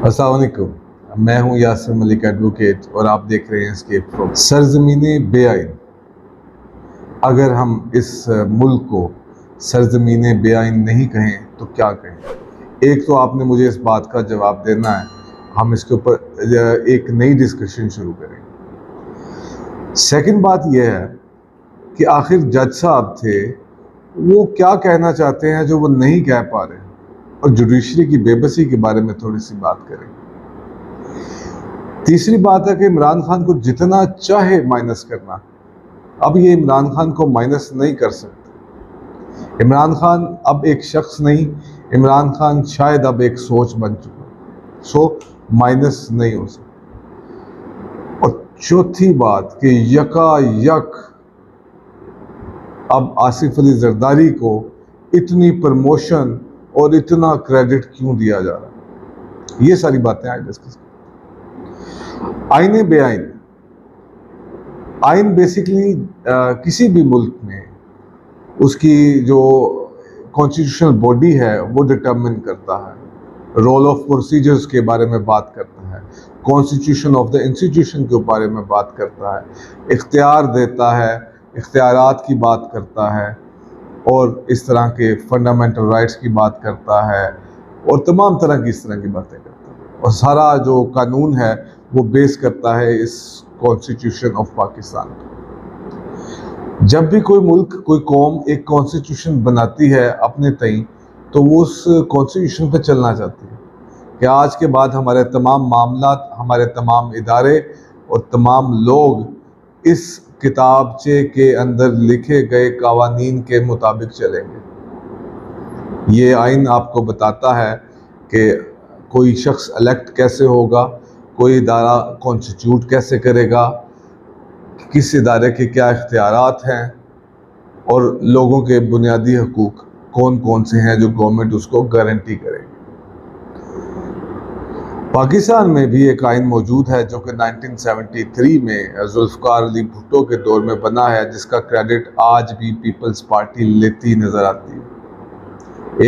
अस्सलाम वालेकुम। मैं हूं यासिर मलिक एडवोकेट और आप देख रहे हैं एस्केप फ्रॉम सरजमीने बेआइन। अगर हम इस मुल्क को सरजमीने बेआइन नहीं कहें तो क्या कहें? एक तो आपने मुझे इस बात का जवाब देना है, हम इसके ऊपर एक नई डिस्कशन शुरू करें। सेकंड बात यह है कि आखिर जज साहब थे, वो क्या कहना चाहते हैं जो वो नहीं कह पा रहे, और जुडिशरी की बेबसी के बारे में थोड़ी सी बात करें। तीसरी बात है कि इमरान खान को जितना चाहे माइनस करना, अब ये इमरान खान को माइनस नहीं कर सकते। इमरान खान अब एक शख्स नहीं, इमरान खान शायद अब एक सोच बन चुका, सो माइनस नहीं हो सकता। और चौथी बात कि यकायक अब आसिफ अली जरदारी को इतनी प्रमोशन और इतना क्रेडिट क्यों दिया जा रहा है, ये सारी बातें आज डिस्कस करें। आईने बेआइन, आइन बेसिकली किसी भी मुल्क में उसकी जो कॉन्स्टिट्यूशनल बॉडी है वो डिटरमिन करता है, रोल ऑफ प्रोसीजर्स के बारे में बात करता है, कॉन्स्टिट्यूशन ऑफ द इंस्टीट्यूशन के बारे में बात करता है, इख्तियार देता है, इख्तियारात की बात करता है, और इस तरह के फंडामेंटल राइट्स की बात करता है, और तमाम तरह की इस तरह की बातें करता है। और सारा जो कानून है वो बेस करता है इस कॉन्स्टिट्यूशन ऑफ पाकिस्तान पर। जब भी कोई मुल्क, कोई कौम एक कॉन्स्टिट्यूशन बनाती है अपने तई, तो वो उस कॉन्स्टिट्यूशन पर चलना चाहती है कि आज के बाद हमारे तमाम मामला, हमारे तमाम इदारे और तमाम लोग इस किताबचे के अंदर लिखे गए कवानीन के मुताबिक चलेंगे। ये आइन आपको बताता है कि कोई शख्स इलेक्ट कैसे होगा, कोई इदारा कॉन्स्टिट्यूट कैसे करेगा, किस इदारे के क्या इख्तियारात हैं, और लोगों के बुनियादी हकूक़ कौन कौन से हैं जो गवर्नमेंट उसको गारंटी करेगी। पाकिस्तान में भी एक आइन मौजूद है जो कि 1973 में जुल्फ़िकार अली भुट्टो के दौर में बना है, जिसका क्रेडिट आज भी पीपल्स पार्टी लेती नज़र आती है।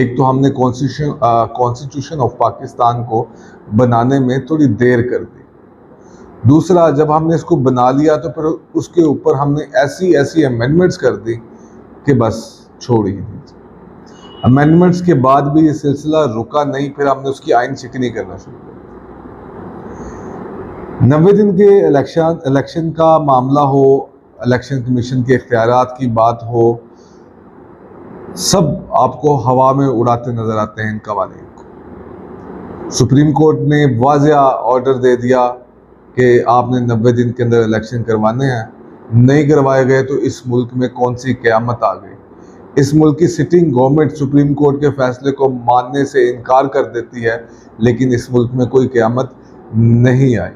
एक तो हमने कॉन्स्टिट्यूशन ऑफ पाकिस्तान को बनाने में थोड़ी देर कर दी, दूसरा जब हमने इसको बना लिया तो फिर उसके ऊपर हमने ऐसी अमेंडमेंट्स कर दी कि बस छोड़ ही दीजिए। अमेंडमेंट्स के बाद भी ये सिलसिला रुका नहीं, फिर हमने उसकी आइन शिकनी करना शुरू कर दिया। 90 दिन के इलेक्शन का मामला हो, इलेक्शन कमीशन के इख्तियारात की बात हो, सब आपको हवा में उड़ाते नजर आते हैं इन कवानीन को। सुप्रीम कोर्ट ने वाज़िया ऑर्डर दे दिया कि आपने 90 दिन के अंदर इलेक्शन करवाने हैं, नहीं करवाए गए तो इस मुल्क में कौन सी क़यामत आ गई। इस मुल्क की सिटिंग गवर्नमेंट सुप्रीम कोर्ट के फैसले को मानने से इनकार कर देती है, लेकिन इस मुल्क में कोई क़यामत नहीं आई।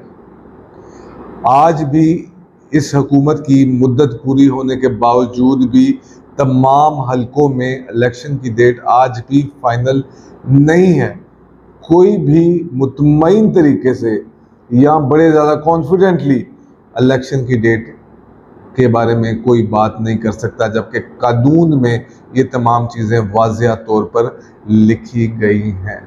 आज भी इस हुकूमत की मुद्दत पूरी होने के बावजूद भी तमाम हलकों में इलेक्शन की डेट आज भी फाइनल नहीं है। कोई भी मुतमईन तरीके से या बड़े ज़्यादा कॉन्फिडेंटली इलेक्शन की डेट के बारे में कोई बात नहीं कर सकता, जबकि कानून में ये तमाम चीज़ें वाज़िया तौर पर लिखी गई हैं।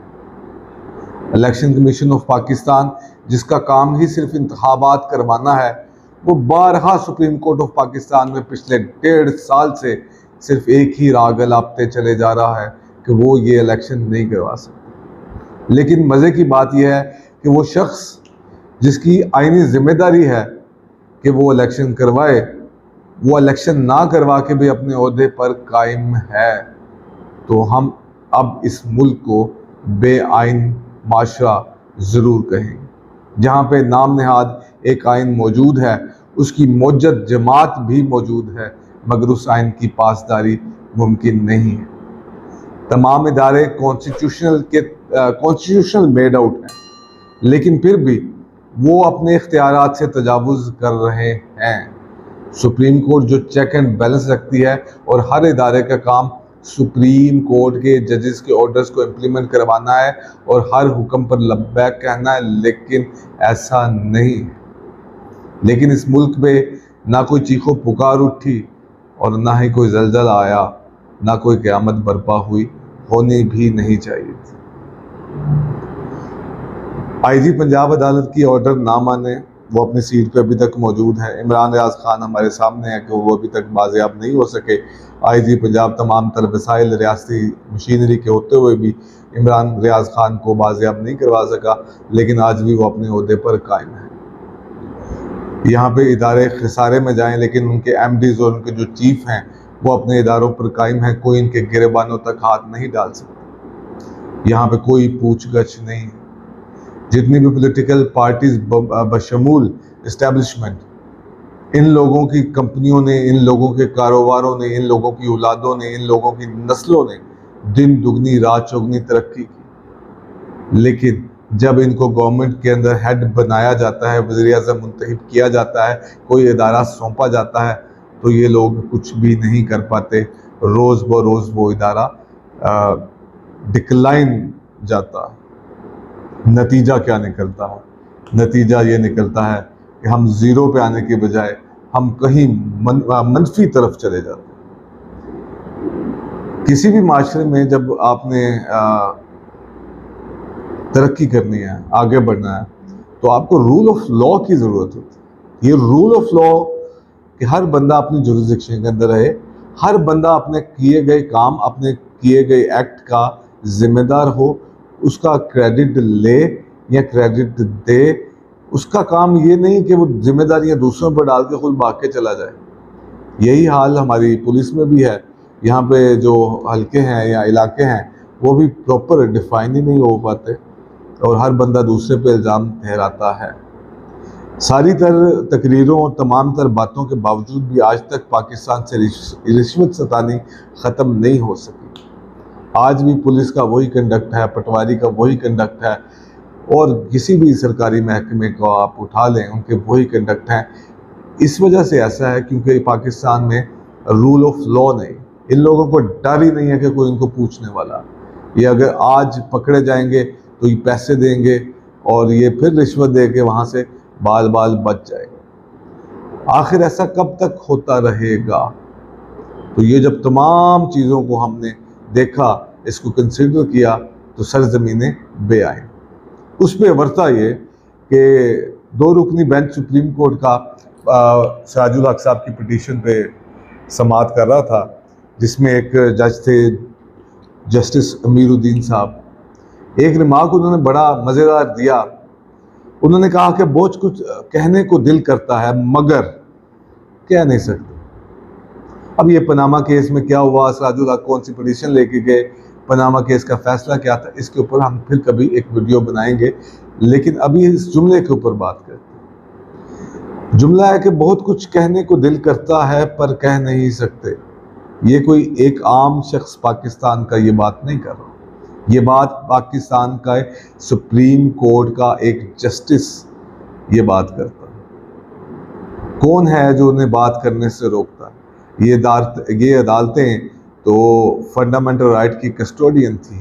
इलेक्शन कमीशन ऑफ पाकिस्तान, जिसका काम ही सिर्फ इंतखाबात करवाना है, वो बारहा सुप्रीम कोर्ट ऑफ पाकिस्तान में पिछले 1.5 साल से सिर्फ एक ही राग अलापते चले जा रहा है कि वो ये इलेक्शन नहीं करवा सकते। लेकिन मज़े की बात यह है कि वो शख्स जिसकी आईनी जिम्मेदारी है कि वो इलेक्शन करवाए, वो इलेक्शन ना करवा के भी अपने ओहदे पर कायम है। तो हम अब इस मुल्क को बेआइन माशरा ज़रूर कहेंगे। जहाँ पे नाम नहाद एक आइन मौजूद है, उसकी मौजूद जमात भी मौजूद है, मगर उस आइन की पासदारी मुमकिन नहीं है। तमाम इदारे कॉन्स्टिट्यूशनल मेड आउट हैं, लेकिन फिर भी वो अपने इख्तियारात से तजावुज़ कर रहे हैं। सुप्रीम कोर्ट जो चेक एंड बैलेंस रखती है, और हर इदारे का काम सुप्रीम कोर्ट के जजेस के ऑर्डर्स को इम्प्लीमेंट करवाना है और हर हुक्म पर लब्बैक कहना है, लेकिन ऐसा नहीं है। लेकिन इस मुल्क में ना कोई चीखो पुकार उठी और ना ही कोई जलजला आया, ना कोई क़यामत बर्पा हुई, होनी भी नहीं चाहिए थी। आईजी पंजाब अदालत की ऑर्डर ना माने, वो अपनी सीट पे अभी तक मौजूद है। इमरान रियाज खान हमारे सामने है कि वो अभी तक बाजियाब नहीं हो सके। आईजी पंजाब तमाम तर वसाइल रियासती मशीनरी के होते हुए भी इमरान रियाज खान को बाजियाब नहीं करवा सका, लेकिन आज भी वो अपने ओहदे पर कायम है। यहाँ पे इदारे खसारे में जाएं, लेकिन उनके एमडीज और उनके जो चीफ हैं वो अपने इदारों पर कायम है। कोई इनके गिरेबानों तक हाथ नहीं डाल सकता। यहाँ पे कोई पूछगछ नहीं है। जितनी भी पॉलिटिकल पार्टीज बशमूल इस्टेब्लिशमेंट, इन लोगों की कंपनियों ने, इन लोगों के कारोबारों ने, इन लोगों की औलादों ने, इन लोगों की नस्लों ने दिन दुगनी रात चौगनी तरक्की की। लेकिन जब इनको गवर्नमेंट के अंदर हेड बनाया जाता है, वज़ीर-ए-आज़म मुंतखब किया जाता है, कोई इदारा सौंपा जाता है, तो ये लोग कुछ भी नहीं कर पाते। रोज़ ब रोज़ वो इदारा डिक्लाइन जाता है। नतीजा क्या निकलता है? नतीजा ये निकलता है कि हम ज़ीरो पे आने के बजाय हम कहीं मनफी तरफ चले जाते हैं। किसी भी माशरे में जब आपने तरक्की करनी है, आगे बढ़ना है, तो आपको रूल ऑफ लॉ की ज़रूरत होती है। ये रूल ऑफ लॉ कि हर बंदा अपनी जुरिसडिक्शन के अंदर रहे, हर बंदा अपने किए गए काम, अपने किए गए एक्ट का जिम्मेदार हो, उसका क्रेडिट ले या क्रेडिट दे। उसका काम ये नहीं कि वो जिम्मेदारियां दूसरों पर डाल के खुद भाग के चला जाए। यही हाल हमारी पुलिस में भी है। यहाँ पे जो हल्के हैं या इलाके हैं वो भी प्रॉपर डिफाइन ही नहीं हो पाते और हर बंदा दूसरे पे इल्ज़ाम ठहराता है। सारी तकरीरों और तमाम तर बातों के बावजूद भी आज तक पाकिस्तान से रिश्वत सतानी ख़त्म नहीं हो सकी। आज भी पुलिस का वही कंडक्ट है, पटवारी का वही कंडक्ट है, और किसी भी सरकारी महकमे को आप उठा लें उनके वही कंडक्ट हैं। इस वजह से ऐसा है क्योंकि पाकिस्तान में रूल ऑफ लॉ नहीं। इन लोगों को डर ही नहीं है कि कोई इनको पूछने वाला। ये अगर आज पकड़े जाएंगे तो ये पैसे देंगे और ये फिर रिश्वत दे के वहाँ से बाल बाल बच जाएंगे। आखिर ऐसा कब तक होता रहेगा? तो ये जब तमाम चीज़ों को हमने देखा, इसको कंसिडर किया, तो सरजमीने बे आई। उस पर वर्ता ये कि 2 रुकनी बेंच सुप्रीम कोर्ट का सिराजुल हक साहब की पिटीशन पे समाअत कर रहा था, जिसमें एक जज थे जस्टिस अमीरुद्दीन साहब। एक रिमार्क उन्होंने बड़ा मज़ेदार दिया। उन्होंने कहा कि बहुत कुछ कहने को दिल करता है मगर कह नहीं सकते। अब ये पनामा केस में क्या हुआ, सिराजुल हक कौन सी पिटीशन लेके गए, पनामा केस का फैसला क्या था, इसके ऊपर हम फिर कभी एक वीडियो बनाएंगे। लेकिन अभी इस जुमले के ऊपर बात करते हैं। जुमला है कि बहुत कुछ कहने को दिल करता है पर कह नहीं सकते। ये कोई एक आम शख्स पाकिस्तान का ये बात नहीं कर रहा, ये बात पाकिस्तान का सुप्रीम कोर्ट का एक जस्टिस ये बात करता है। कौन है जो उन्हें बात करने से रोकता है? ये अदालतें तो फंडामेंटल राइट की कस्टोडियन थी।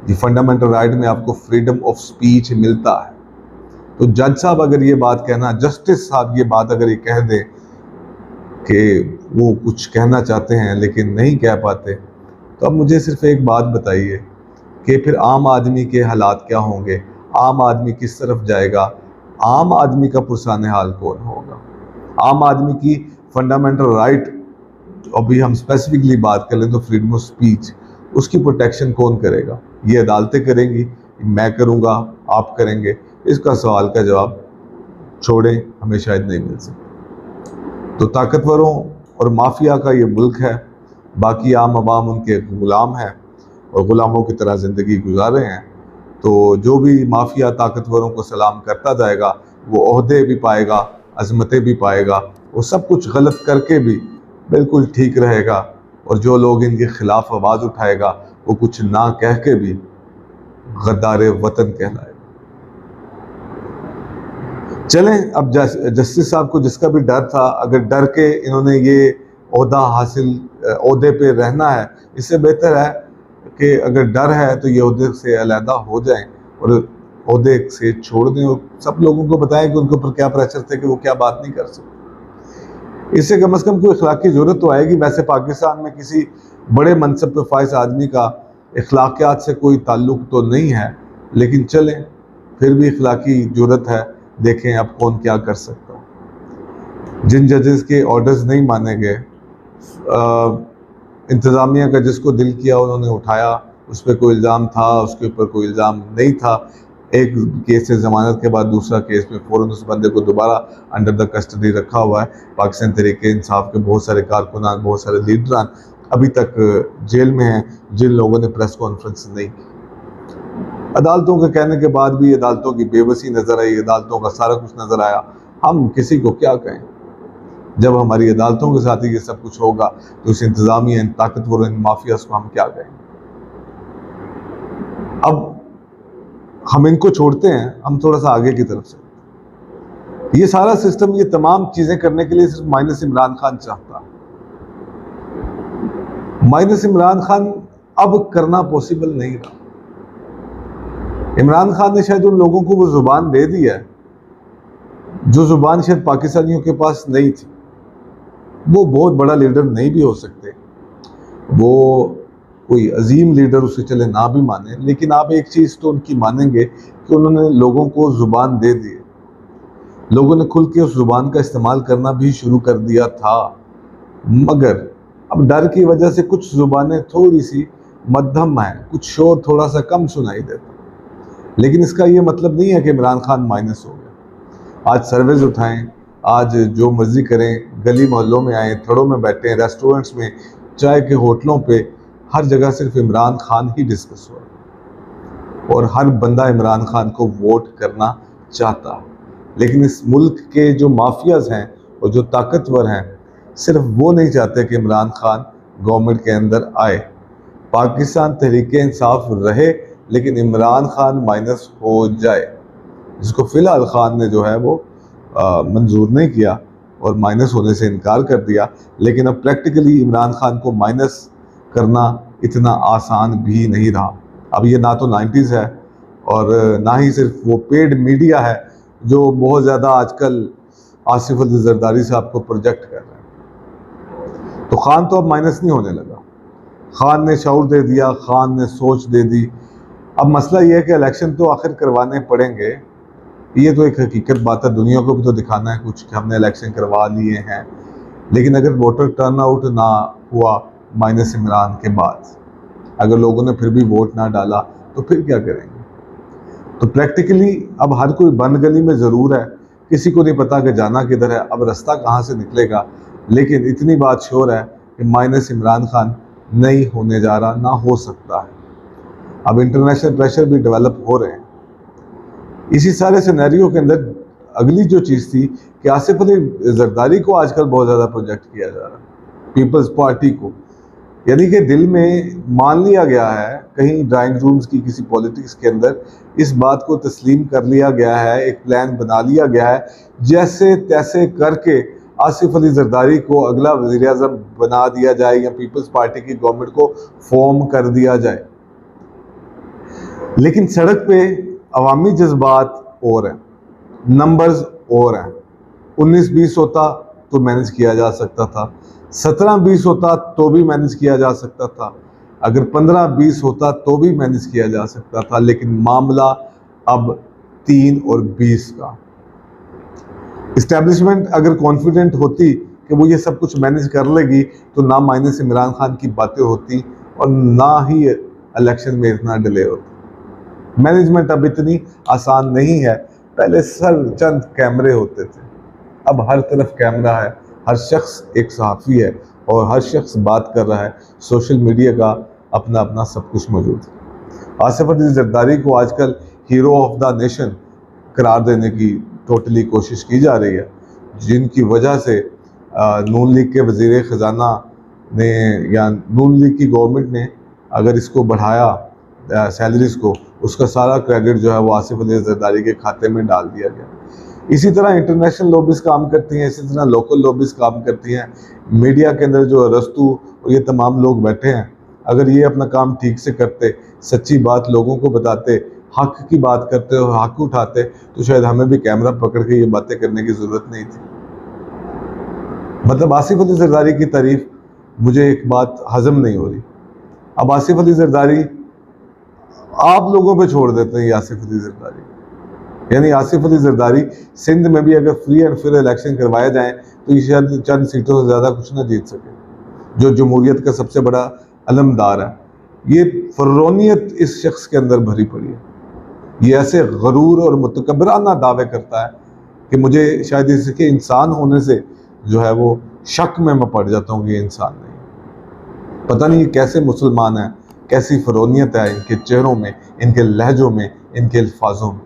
ये फंडामेंटल राइट में आपको फ्रीडम ऑफ स्पीच मिलता है। तो जज साहब अगर ये बात कहना, जस्टिस साहब ये बात अगर ये कह दे कि वो कुछ कहना चाहते हैं लेकिन नहीं कह पाते, तो अब मुझे सिर्फ एक बात बताइए कि फिर आम आदमी के हालात क्या होंगे? आम आदमी किस तरफ जाएगा? आम आदमी का पुरसाने हाल कौन होगा? आम आदमी की फंडामेंटल राइट, अभी हम स्पेसिफिकली बात कर लें तो फ्रीडम ऑफ स्पीच, उसकी प्रोटेक्शन कौन करेगा? ये अदालतें करेंगी, मैं करूँगा, आप करेंगे? इसका सवाल का जवाब छोड़ें, हमें शायद नहीं मिल सकता। तो ताकतवरों और माफिया का ये मुल्क है, बाकी आम आवाम उनके गुलाम हैं और ग़ुलामों की तरह ज़िंदगी गुजार रहे हैं। तो जो भी माफिया ताकतवरों को सलाम करता जाएगा वो ओहदे भी पाएगा, अज़मतें भी पाएगा, वो सब कुछ गलत करके भी बिल्कुल ठीक रहेगा, और जो लोग इनके ख़िलाफ़ आवाज़ उठाएगा वो कुछ ना कह के भी गद्दार वतन कहलाएगा। चलें, अब जस्टिस साहब को जिसका भी डर था, अगर डर के इन्होंने ये ओहदे पे रहना है, इससे बेहतर है कि अगर डर है तो ये ओहदे से अलहदा हो जाएं और ओहदे से छोड़ दें और सब लोगों को बताएं कि उनके ऊपर क्या प्रेशर थे कि वो क्या बात नहीं कर सकते। इससे कम से कम कोई अखलाकी ज़रूरत तो आएगी। वैसे पाकिस्तान में किसी बड़े मनसब पे फाइज आदमी का अखलाकियात से कोई ताल्लुक़ तो नहीं है, लेकिन चलें फिर भी इखलाकी जुर्रत है, देखें अब कौन क्या कर सकता है। जिन जजेस के ऑर्डर्स नहीं माने गए, इंतज़ामिया का जिसको दिल किया उन्होंने उठाया, उस पर कोई इल्ज़ाम था, उसके ऊपर कोई इल्ज़ाम नहीं था, एक केस से ज़मानत के बाद दूसरा केस में फ़ौरन उस बंदे को दोबारा अंडर द कस्टडी रखा हुआ है। पाकिस्तान तहरीक इंसाफ के बहुत सारे कारकुनान, बहुत सारे लीडरान अभी तक जेल में हैं, जिन लोगों ने प्रेस कॉन्फ्रेंस नहीं की। अदालतों के कहने के बाद भी अदालतों की बेबसी नज़र आई, अदालतों का सारा कुछ नज़र आया। हम किसी को क्या कहें? जब हमारी अदालतों के साथ ही ये सब कुछ होगा तो इस इंतज़ामिया, इन ताकतवर, इन माफियाज को हम क्या कहेंगे? अब हम इनको छोड़ते हैं, हम थोड़ा सा आगे की तरफ से। ये सारा सिस्टम, ये तमाम चीजें करने के लिए सिर्फ माइनस इमरान खान चाहता है। माइनस इमरान खान अब करना पॉसिबल नहीं रहा। इमरान खान ने शायद उन लोगों को वो जुबान दे दी है जो जुबान शायद पाकिस्तानियों के पास नहीं थी। वो बहुत बड़ा लीडर नहीं भी हो सकते, वो कोई अजीम लीडर उसे चले ना भी माने, लेकिन आप एक चीज़ तो उनकी मानेंगे कि उन्होंने लोगों को ज़ुबान दे दी। लोगों ने खुल के उस ज़ुबान का इस्तेमाल करना भी शुरू कर दिया था, मगर अब डर की वजह से कुछ ज़ुबानें थोड़ी सी मध्यम हैं, कुछ शोर थोड़ा सा कम सुनाई देता। लेकिन इसका ये मतलब नहीं है कि इमरान खान माइनस हो गया। आज सर्वेज उठाएं, आज जो मर्जी करें, गली मोहल्लों में आए, थड़ों में बैठे, रेस्टोरेंट्स में, चाय के होटलों पे, हर जगह सिर्फ इमरान खान ही डिस्कस हो रहा है और हर बंदा इमरान खान को वोट करना चाहता है। लेकिन इस मुल्क के जो माफियाज हैं और जो ताकतवर हैं, सिर्फ वो नहीं चाहते कि इमरान खान गवर्नमेंट के अंदर आए। पाकिस्तान तहरीक इंसाफ रहे लेकिन इमरान खान माइनस हो जाए, जिसको फ़िलहाल खान ने जो है वो मंजूर नहीं किया और माइनस होने से इनकार कर दिया। लेकिन अब प्रैक्टिकली इमरान खान को माइनस करना इतना आसान भी नहीं रहा। अब ये ना तो 90s है और ना ही सिर्फ वो पेड मीडिया है जो बहुत ज़्यादा आजकल आसिफ अली जरदारी साहब को प्रोजेक्ट कर रहे हैं। तो खान तो अब माइनस नहीं होने लगा। खान ने शऊर दे दिया, खान ने सोच दे दी। अब मसला ये है कि इलेक्शन तो आखिर करवाने पड़ेंगे, ये तो एक हकीकत बात है, दुनिया को भी तो दिखाना है कुछ कि हमने इलेक्शन करवा लिए हैं। लेकिन अगर वोटर टर्नआउट ना हुआ माइनस इमरान के बाद, अगर लोगों ने फिर भी वोट ना डाला तो फिर क्या करेंगे? तो प्रैक्टिकली अब हर कोई बंद गली में ज़रूर है, किसी को नहीं पता कि जाना किधर है, अब रास्ता कहाँ से निकलेगा। लेकिन इतनी बात श्योर है कि माइनस इमरान खान नहीं होने जा रहा, ना हो सकता है। अब इंटरनेशनल प्रेशर भी डेवलप हो रहे हैं। इसी सारे सिनेरियो के अंदर अगली जो चीज़ थी कि आसिफ अली जरदारी को आजकल बहुत ज़्यादा प्रोजेक्ट किया जा रहा है, पीपल्स पार्टी को, यानी कि दिल में मान लिया गया है, कहीं ड्राइंग रूम्स की किसी पॉलिटिक्स के अंदर इस बात को तस्लीम कर लिया गया है, एक प्लान बना लिया गया है, जैसे तैसे करके आसिफ अली जरदारी को अगला वज़ीर आज़म बना दिया जाए या पीपल्स पार्टी की गवर्नमेंट को फॉर्म कर दिया जाए। लेकिन सड़क पे अवामी जज्बात और हैं, नंबर्स और हैं। 19-20 होता तो मैनेज किया जा सकता था, 17-20 होता तो भी मैनेज किया जा सकता था, अगर 15-20 होता तो भी मैनेज किया जा सकता था। लेकिन मामला अब 3 और 20 का। इस्टेब्लिशमेंट अगर कॉन्फिडेंट होती कि वो ये सब कुछ मैनेज कर लेगी तो ना माइनस इमरान खान की बातें होती और ना ही इलेक्शन में इतना डिले होता। मैनेजमेंट अब इतनी आसान नहीं है। पहले सर चंद कैमरे होते थे, अब हर तरफ कैमरा है, हर शख्स एक सहाफ़ी है और हर शख्स बात कर रहा है। सोशल मीडिया का अपना अपना सब कुछ मौजूद है। आसिफ अली जरदारी को आजकल हीरो ऑफ द नेशन करार देने की टोटली कोशिश की जा रही है, जिनकी वजह से नून लीग के वज़ीर ख़जाना ने या नून लीग की गवर्नमेंट ने अगर इसको बढ़ाया सैलरीज़ को, उसका सारा क्रेडिट जो है वो आसिफ अली जरदारी के खाते में डाल दिया गया। इसी तरह इंटरनेशनल लॉबीज़ काम करती हैं, इसी तरह लोकल लॉबीज़ काम करती हैं। मीडिया के अंदर जो रस्तू और ये तमाम लोग बैठे हैं, अगर ये अपना काम ठीक से करते, सच्ची बात लोगों को बताते, हक की बात करते और हक उठाते, तो शायद हमें भी कैमरा पकड़ के ये बातें करने की ज़रूरत नहीं थी। मतलब आसिफ अली जरदारी की तारीफ मुझे एक बात हजम नहीं हो रही। अब आसिफ अली जरदारी आप लोगों पे छोड़ देते हैं। ये आसिफ अली जरदारी यानी आसिफ अली जरदारी सिंध में भी अगर फ्री एंड फेयर इलेक्शन करवाए जाएं तो ये शायद चंद सीटों से ज़्यादा कुछ ना जीत सके, जो जमहूरियत का सबसे बड़ा अलमदार है। ये फर्रोनियत इस शख्स के अंदर भरी पड़ी है। ये ऐसे गरूर और मुतकब्बराना दावे करता है कि मुझे शायद इसके इंसान होने से जो है वो शक में मैं पड़ जाता हूँ कि ये इंसान नहीं। पता नहीं ये कैसे मुसलमान है, कैसी फरोनियत है इनके चेहरों में, इनके लहजों में, इनके अल्फाजों में।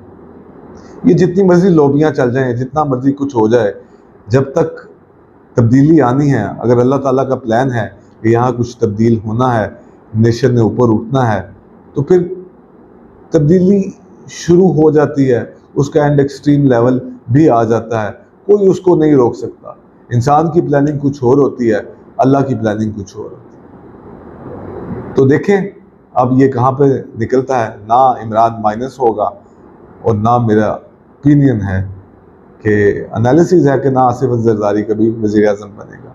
ये जितनी मर्जी लोबियाँ चल जाएं, जितना मर्जी कुछ हो जाए, जब तक तब्दीली आनी है, अगर अल्लाह ताला का प्लान है कि यहाँ कुछ तब्दील होना है, नेशन ने ऊपर उठना है, तो फिर तब्दीली शुरू हो जाती है। उसका एंड एक्सट्रीम लेवल भी आ जाता है, कोई उसको नहीं रोक सकता। इंसान की प्लानिंग कुछ और होती है, अल्लाह की प्लानिंग कुछ और होती है। तो देखें अब ये कहाँ पे निकलता है। ना इमरान माइनस होगा और ना मेरा ओपिनियन है कि एनालिसिस है कि ना आसिफ जरदारी कभी वज़ीर आज़म बनेगा।